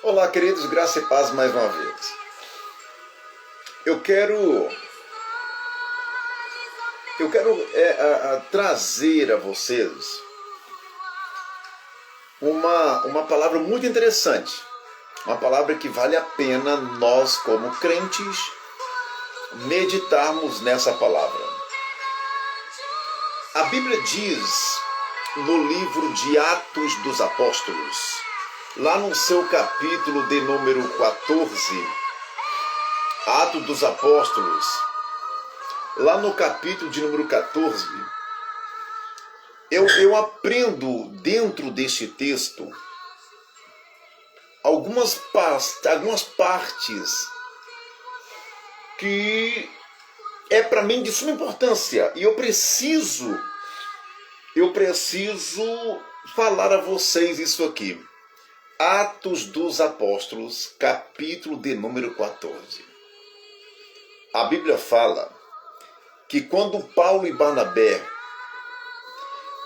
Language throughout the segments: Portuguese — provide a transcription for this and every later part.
Olá, queridos, graça e paz mais uma vez. Eu quero trazer a vocês uma palavra muito interessante, uma palavra que vale a pena nós, como crentes, meditarmos nessa palavra. A Bíblia diz no livro de Atos dos Apóstolos, lá no seu capítulo de número 14, Atos dos Apóstolos, lá no capítulo de número 14, eu aprendo dentro deste texto algumas partes que é para mim de suma importância e eu preciso falar a vocês isso aqui. Atos dos Apóstolos, capítulo de número 14. A Bíblia fala que quando Paulo e Barnabé,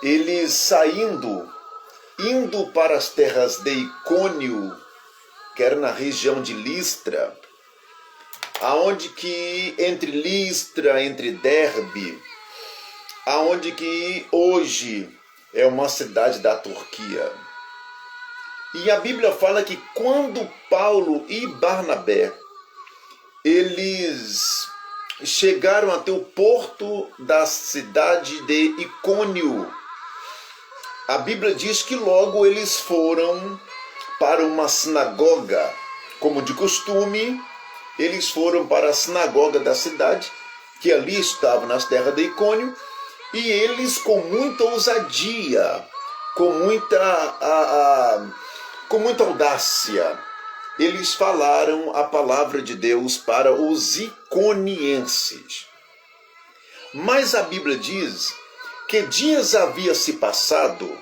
eles indo para as terras de Icônio, que era na região de Listra, aonde que entre Derbe, aonde que hoje é uma cidade da Turquia. E a Bíblia fala que quando Paulo e Barnabé, eles chegaram até o porto da cidade de Icônio, a Bíblia diz que logo eles foram para uma sinagoga. Como de costume, eles foram para a sinagoga da cidade, que ali estava nas terras de Icônio, e eles com muita ousadia, com muita audácia, eles falaram a palavra de Deus para os iconienses. Mas a Bíblia diz que dias havia se passado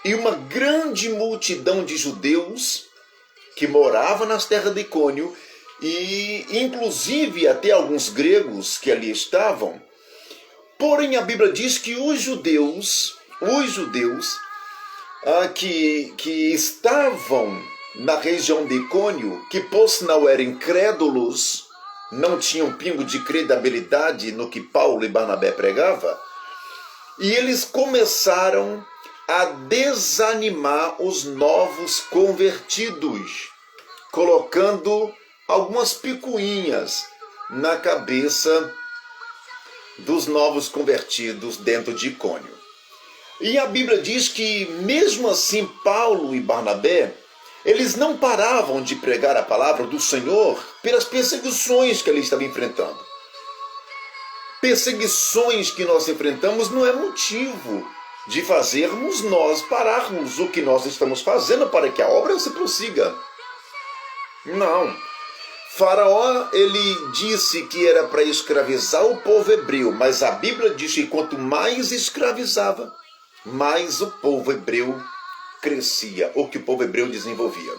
e uma grande multidão de judeus que moravam nas terras de Icônio, e inclusive até alguns gregos que ali estavam. Porém, a Bíblia diz que os judeus que estavam na região de Icônio, que por sinal eram incrédulos, não tinham pingo de credibilidade no que Paulo e Barnabé pregavam, e eles começaram a desanimar os novos convertidos, colocando algumas picuinhas na cabeça dos novos convertidos dentro de Icônio. E a Bíblia diz que mesmo assim Paulo e Barnabé, eles não paravam de pregar a palavra do Senhor pelas perseguições que eles estavam enfrentando. Perseguições que nós enfrentamos não é motivo de fazermos nós pararmos o que nós estamos fazendo para que a obra se prossiga. Não. Faraó, ele disse que era para escravizar o povo hebreu, mas a Bíblia diz que quanto mais escravizava, mais o povo hebreu crescia, ou que o povo hebreu desenvolvia.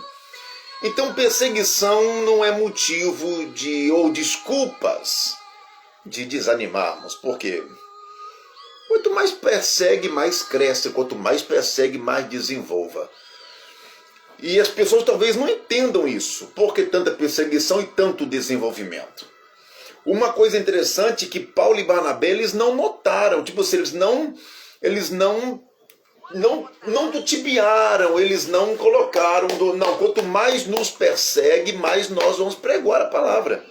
Então perseguição não é motivo ou desculpas de desanimarmos, porque quanto mais persegue, mais cresce, quanto mais persegue, mais desenvolva. E as pessoas talvez não entendam isso, porque tanta perseguição e tanto desenvolvimento. Uma coisa interessante é que Paulo e Barnabé, eles não notaram, eles não titubearam, eles não colocaram, quanto mais nos persegue, mais nós vamos pregar a palavra.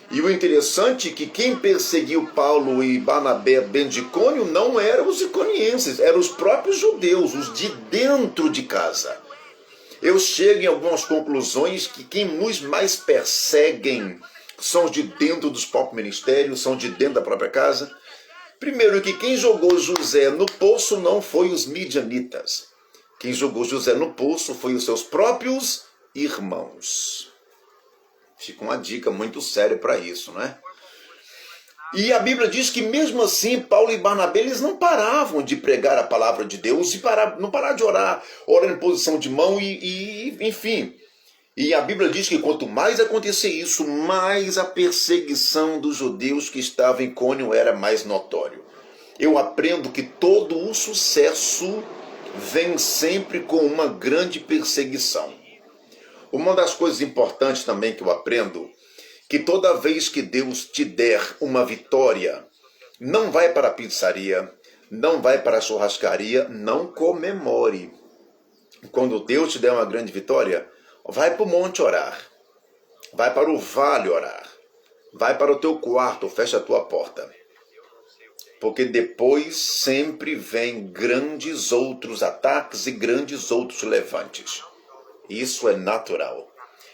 E o interessante é que quem perseguiu Paulo e Barnabé dentro de Icônio não eram os iconienses, eram os próprios judeus, os de dentro de casa. Eu chego em algumas conclusões que quem nos mais perseguem são os de dentro dos próprios ministérios, são de dentro da própria casa. Primeiro, que quem jogou José no poço não foi os midianitas. Quem jogou José no poço foi os seus próprios irmãos. Fica uma dica muito séria para isso, né? E a Bíblia diz que mesmo assim, Paulo e Barnabé, eles não paravam de pregar a palavra de Deus, não paravam de orar em posição de mão enfim. E a Bíblia diz que quanto mais acontecer isso, mais a perseguição dos judeus que estavam em Icônio era mais notório. Eu aprendo que todo o sucesso vem sempre com uma grande perseguição. Uma das coisas importantes também que eu aprendo, que toda vez que Deus te der uma vitória, não vai para a pizzaria, não vai para a churrascaria, não comemore. Quando Deus te der uma grande vitória, vai para o monte orar, vai para o vale orar, vai para o teu quarto, fecha a tua porta. Porque depois sempre vem grandes outros ataques e grandes outros levantes. Isso é natural.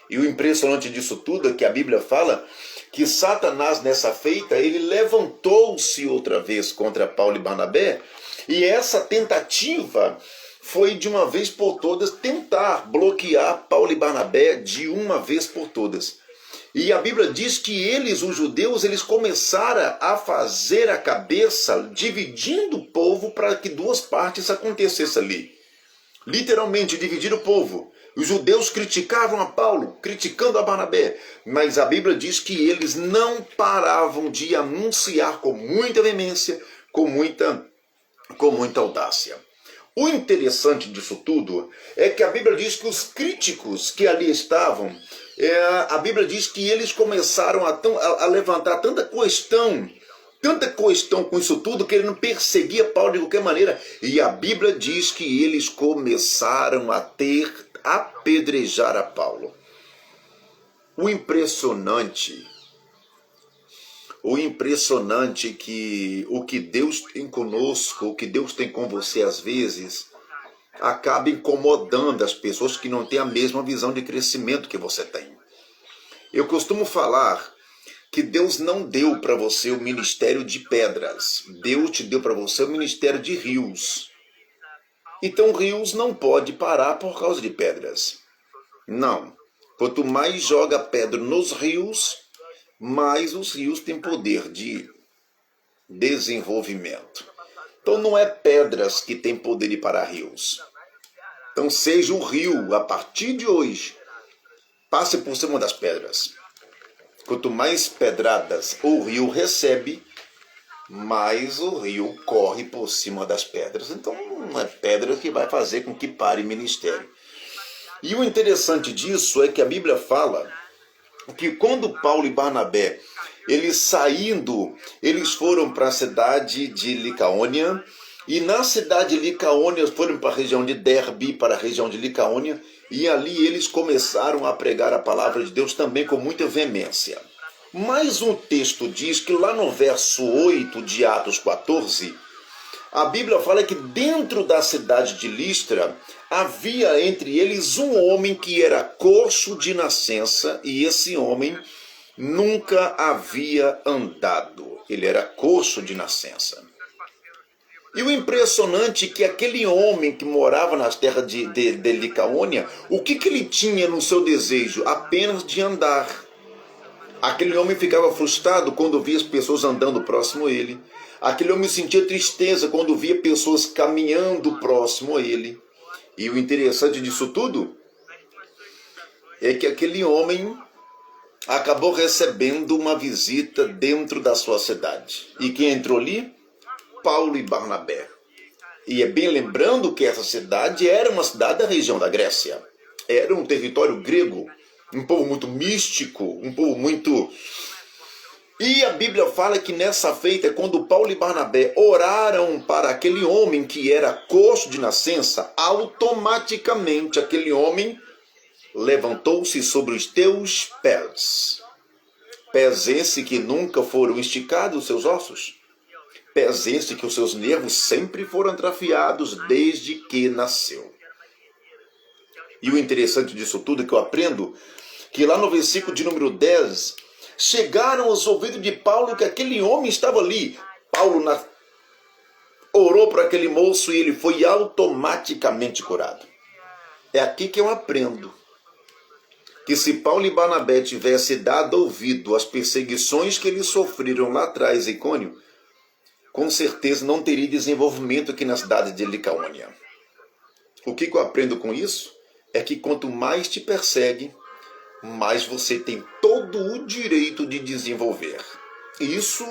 E o impressionante disso tudo é que a Bíblia fala que Satanás, nessa feita, ele levantou-se outra vez contra Paulo e Barnabé, e essa tentativa foi de uma vez por todas tentar bloquear Paulo e Barnabé de uma vez por todas. E a Bíblia diz que eles, os judeus, eles começaram a fazer a cabeça, dividindo o povo para que duas partes acontecessem ali. Literalmente, dividir o povo. Os judeus criticavam a Paulo, criticando a Barnabé, mas a Bíblia diz que eles não paravam de anunciar com muita veemência, com muita audácia. O interessante disso tudo é que a Bíblia diz que os críticos que ali estavam, a Bíblia diz que eles começaram a levantar tanta questão com isso tudo, querendo perseguir Paulo de qualquer maneira. E a Bíblia diz que eles começaram a apedrejar a Paulo. O impressionante que o que Deus tem conosco, o que Deus tem com você às vezes, acaba incomodando as pessoas que não têm a mesma visão de crescimento que você tem. Eu costumo falar que Deus não deu para você o ministério de pedras. Deus te deu para você o ministério de rios. Então rios não pode parar por causa de pedras. Não. Quanto mais joga pedra nos rios, mais os rios têm poder de desenvolvimento. Então não é pedras que têm poder de parar rios. Então seja o rio, a partir de hoje, passe por cima das pedras. Quanto mais pedradas o rio recebe, mais o rio corre por cima das pedras. Então não é pedra que vai fazer com que pare ministério. E o interessante disso é que a Bíblia fala que quando Paulo e Barnabé, eles foram para a cidade de Licaônia, e na cidade de Licaônia foram para a região de Derbe, para a região de Licaônia, e ali eles começaram a pregar a palavra de Deus também com muita veemência. Mas um texto diz que lá no verso 8 de Atos 14, a Bíblia fala que dentro da cidade de Listra havia entre eles um homem que era coxo de nascença, e esse homem nunca havia andado. Ele era coxo de nascença. E o impressionante é que aquele homem que morava nas terras de Licaônia, o que ele tinha no seu desejo? Apenas de andar. Aquele homem ficava frustrado quando via as pessoas andando próximo a ele. Aquele homem sentia tristeza quando via pessoas caminhando próximo a ele. E o interessante disso tudo é que aquele homem acabou recebendo uma visita dentro da sua cidade. E quem entrou ali? Paulo e Barnabé. E é bem lembrando que essa cidade era uma cidade da região da Grécia. Era um território grego, um povo muito místico, um povo muito... E a Bíblia fala que nessa feita, quando Paulo e Barnabé oraram para aquele homem que era coxo de nascença, automaticamente aquele homem levantou-se sobre os teus pés. Pés esse que nunca foram esticados os seus ossos. Pés esse que os seus nervos sempre foram atrofiados desde que nasceu. E o interessante disso tudo é que eu aprendo que lá no versículo de número 10, chegaram aos ouvidos de Paulo que aquele homem estava ali. Paulo orou para aquele moço e ele foi automaticamente curado. É aqui que eu aprendo que se Paulo e Barnabé tivessem dado ouvido às perseguições que eles sofreram lá atrás em Icônio, com certeza não teria desenvolvimento aqui na cidade de Licaônia. O que eu aprendo com isso é que quanto mais te persegue, mais você tem todo o direito de desenvolver. Isso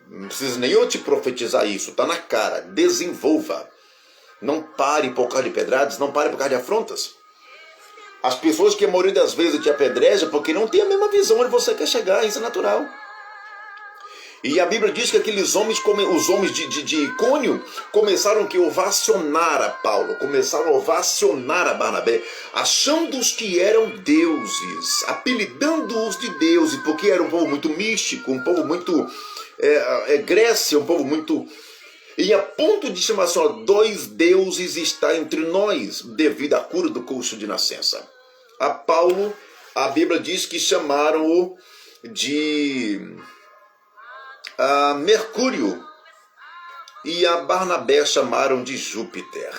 não precisa nem eu te profetizar isso, está na cara. Desenvolva. Não pare por causa de pedradas, não pare por causa de afrontas. As pessoas que a maioria das vezes te apedrejam porque não tem a mesma visão onde você quer chegar, isso é natural. E a Bíblia diz que aqueles homens, os homens de Icônio, começaram a ovacionar a Paulo, começaram a ovacionar a Barnabé, achando-os que eram deuses, apelidando-os de deuses, porque era um povo muito místico, um povo muito Grécia, um povo muito... E a ponto de chamar só 2 deuses está entre nós, devido à cura do curso de nascença. A Paulo, a Bíblia diz que chamaram-o de Mercúrio, e a Barnabé chamaram de Júpiter.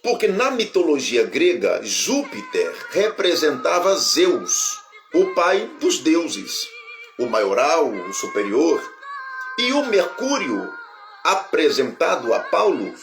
Porque na mitologia grega, Júpiter representava Zeus, o pai dos deuses, o maioral, o superior. E o Mercúrio, apresentado a Paulo,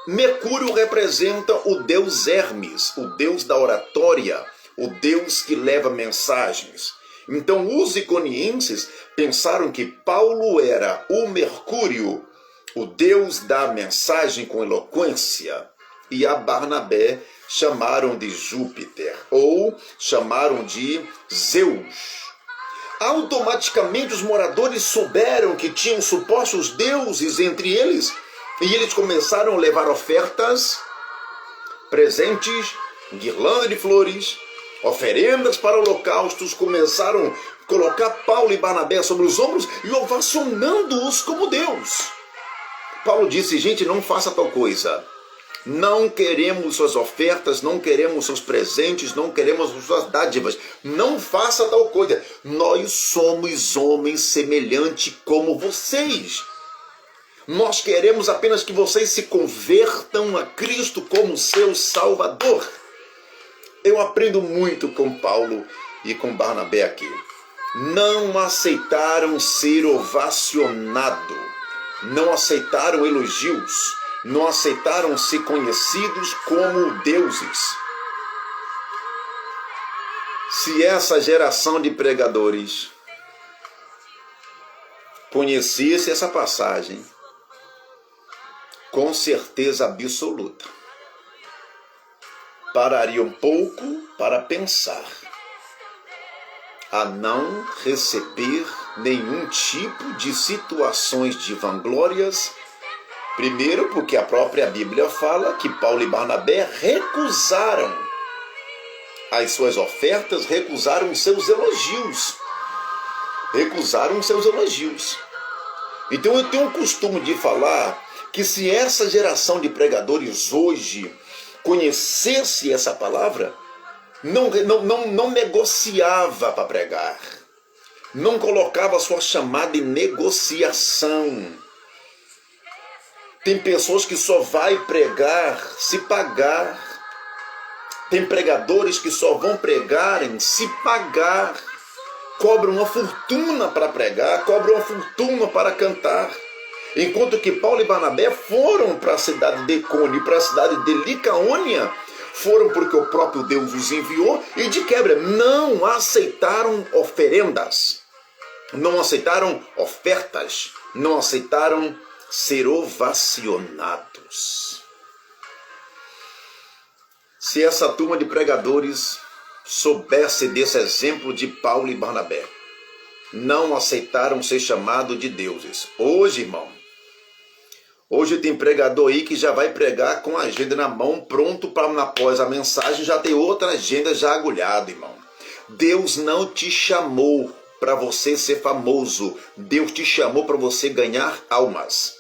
Mercúrio representa o deus Hermes, o deus da oratória, o deus que leva mensagens. Então os iconienses pensaram que Paulo era o Mercúrio, o deus da mensagem com eloquência, e a Barnabé chamaram de Júpiter, ou chamaram de Zeus. Automaticamente os moradores souberam que tinham supostos deuses entre eles, e eles começaram a levar ofertas, presentes, guirlanda de flores, oferendas para holocaustos, começaram a colocar Paulo e Barnabé sobre os ombros e ovacionando-os como Deus. Paulo disse: gente, não faça tal coisa. Não queremos suas ofertas, não queremos seus presentes, não queremos suas dádivas. Não faça tal coisa. Nós somos homens semelhantes como vocês. Nós queremos apenas que vocês se convertam a Cristo como seu Salvador. Eu aprendo muito com Paulo e com Barnabé aqui. Não aceitaram ser ovacionados, não aceitaram elogios, não aceitaram ser conhecidos como deuses. Se essa geração de pregadores conhecesse essa passagem, com certeza absoluta, pararia um pouco para pensar a não receber nenhum tipo de situações de vanglórias. Primeiro, porque a própria Bíblia fala que Paulo e Barnabé recusaram as suas ofertas, recusaram seus elogios. Recusaram seus elogios. Então eu tenho o costume de falar que se essa geração de pregadores hoje conhecesse essa palavra, não negociava para pregar. Não colocava a sua chamada em negociação. Tem pessoas que só vai pregar se pagar. Tem pregadores que só vão pregar em se pagar. Cobram uma fortuna para pregar, cobram uma fortuna para cantar. Enquanto que Paulo e Barnabé foram para a cidade de Icônio, para a cidade de Licaônia, foram porque o próprio Deus os enviou e de quebra não aceitaram oferendas, não aceitaram ofertas, não aceitaram ser ovacionados. Se essa turma de pregadores soubesse desse exemplo de Paulo e Barnabé, não aceitaram ser chamados de deuses. Hoje, irmão, hoje tem pregador aí que já vai pregar com a agenda na mão, pronto para após a mensagem já ter outra agenda já agulhada, irmão. Deus não te chamou para você ser famoso. Deus te chamou para você ganhar almas.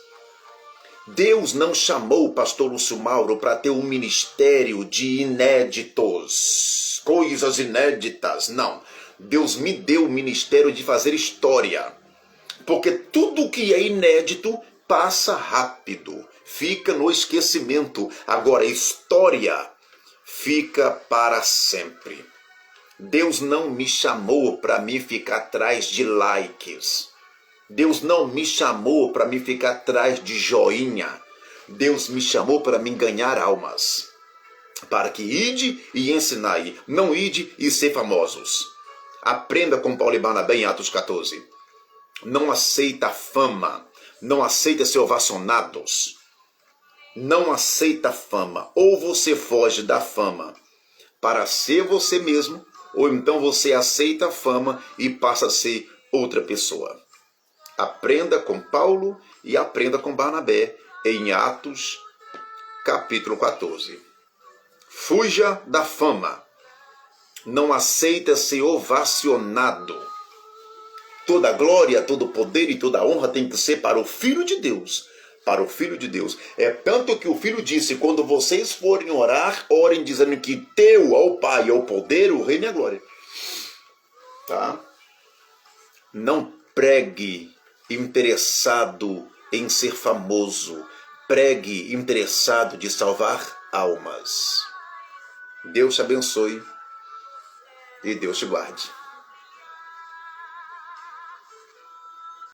Deus não chamou o pastor Lúcio Mauro para ter um ministério de inéditos, coisas inéditas. Não. Deus me deu o ministério de fazer história. Porque tudo que é inédito passa rápido, fica no esquecimento. Agora, história fica para sempre. Deus não me chamou para mim ficar atrás de likes. Deus não me chamou para mim ficar atrás de joinha. Deus me chamou para mim ganhar almas. Para que ide e ensinai, não ide e ser famosos. Aprenda com Paulo e Barnabé em Atos 14. Não aceita fama. Não aceita ser ovacionados. Não aceita fama. Ou você foge da fama para ser você mesmo, ou então você aceita a fama e passa a ser outra pessoa. Aprenda com Paulo e aprenda com Barnabé em Atos, capítulo 14. Fuja da fama. Não aceita ser ovacionado. Toda glória, todo poder e toda honra tem que ser para o Filho de Deus. Para o Filho de Deus. É tanto que o Filho disse, quando vocês forem orar, orem dizendo que teu, ao Pai, ao poder, o reino e a glória. Tá? Não pregue interessado em ser famoso. Pregue interessado de salvar almas. Deus te abençoe e Deus te guarde.